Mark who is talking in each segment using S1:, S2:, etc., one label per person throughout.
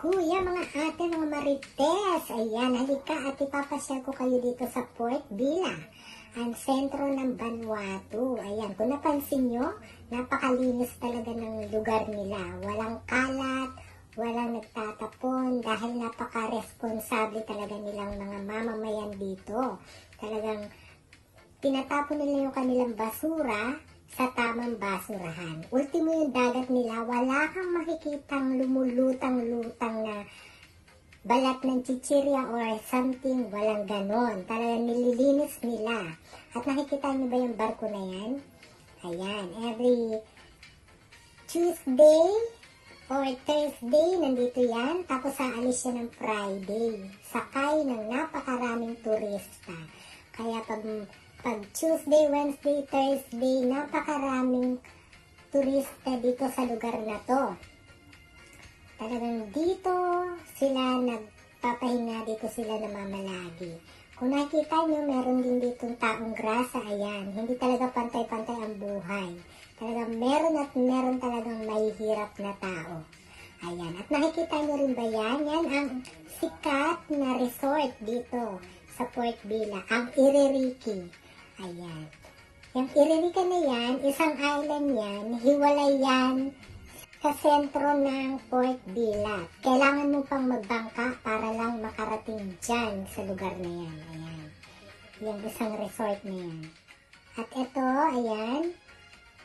S1: kuya, mga ate, mga marites. Ayan, halika at ipapasyal ko kayo dito sa Port Vila, ang sentro ng Vanuatu. Ayan, kung napansin nyo, napakalinis talaga ng lugar nila. Walang kalat, walang nagtatapon dahil napaka-responsable talaga nilang mga mamamayan dito. Talagang tinatapon nila yung kanilang basura sa tamang basurahan. Ultimo yung dagat nila, wala kang makikitang lumulutang-lutang na balat ng chichirya or something, walang ganon. Talagang nililinis nila. At nakikita niyo ba yung barko na yan? Ayan, every Tuesday or Thursday, nandito yan. Tapos aalis siya ng Friday. Sakay ng napakaraming turista. Kaya pag Tuesday, Wednesday, Thursday, napakaraming turista dito sa lugar na to. Talagang dito sila nagpapahinga, dito sila namamalagi. Kung nakikita nyo, meron din ditong taong grasa, ayan. Hindi talaga pantay-pantay ang buhay. Talagang meron at meron talagang mahihirap na tao. Ayan. At nakikita nyo rin ba yan? Yan ang sikat na resort dito sa Port Vila, ang Iririki. Ayan. Yung Iririki na yan, isang island yan, hiwalay yan sa sentro ng Port Vila. Kailangan mo pang magbangka para lang makarating dyan sa lugar na yan. Ayan. Yung isang resort na yan. At ito, ayan.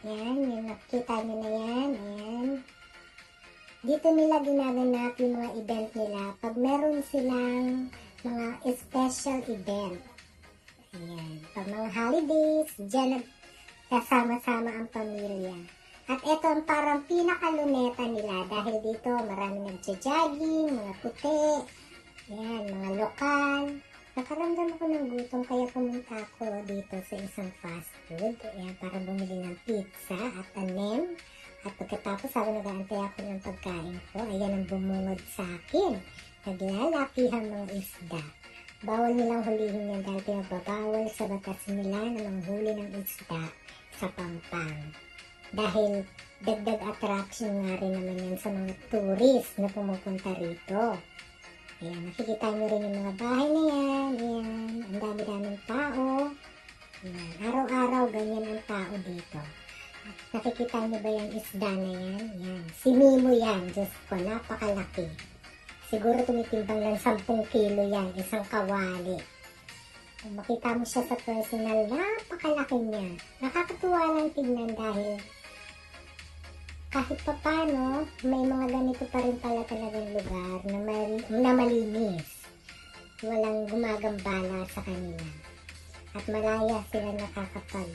S1: Ayan, yung nakita nyo na yan. Ayan. Dito nila ginaganap yung mga event nila pag meron silang mga special event. Ayan. Pag mga holidays, dyan kasama-sama ang pamilya. At ito ang parang pinakaluneta nila dahil dito marami nagja-jogging, mga puti, ayan, mga lokal. Nakaramdam ako ng gutom kaya pumunta ako dito sa isang fast food. Ayan, para bumili ng pizza at anem. At pagkatapos ako nag-aantay ako ng pagkain ko, ayan ang bumungod sa akin. Naglalakihan mga isda. Bawal nilang hulihin yan dahil pinagbabawal sa batas nila na manghuli ng isda sa Pampang. Dahil dagdag attraction nga rin naman yan sa mga tourist na pumupunta rito. Ayan, nakikita nyo rin yung mga bahay na yan. Ayan, ang dami-daming tao. Ayan, araw-araw ganyan ang tao dito. Nakikita nyo ba yung isda na yan? Ayan, si Mimo yan. Diyos ko, napakalaki. Siguro tumitimbang lang 10 kilo yan, isang kawali. Kung makita mo siya sa personal, napakalaki niya. Nakakatuwa lang tignan dahil kahit pa paano, may mga ganito pa rin pala talagang lugar na malinis. Walang gumagambala sa kanila. At malaya sila nakakapag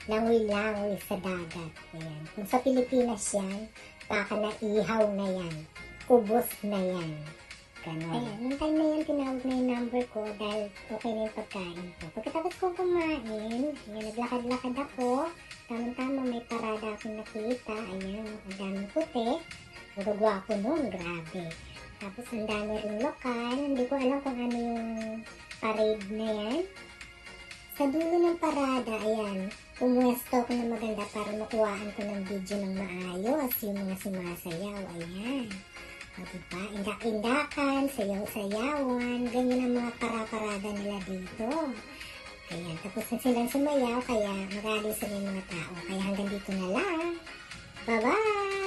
S1: langoy-langoy sa dagat. Ayan. Kung sa Pilipinas yan, baka naihaw na yan. Ubos na yan. Ganon. Ayan, nung time na yan, tinawag na yung number ko dahil okay na yung pagkain ko. Pagkatapos kong kumain, ayan, naglakad-lakad ako. Tama-tama may parada akong nakita. Ayan, ang daming puti. Puro gwapo nun, grabe. Tapos ang dami rin lokal. Hindi ko alam kung ano yung parade na yan. Sa dulo ng parada, ayan, pumuwesto ko na maganda para makuhaan ko ng video ng maayos. Yung mga sumasayaw, ayan. O diba, indak-indakan, sayaw-sayawan, ganyan ang mga para-parada nila dito. Ayan, tapos na silang sumayaw, kaya marami sa mga tao. Kaya hanggang dito na lang. Bye-bye!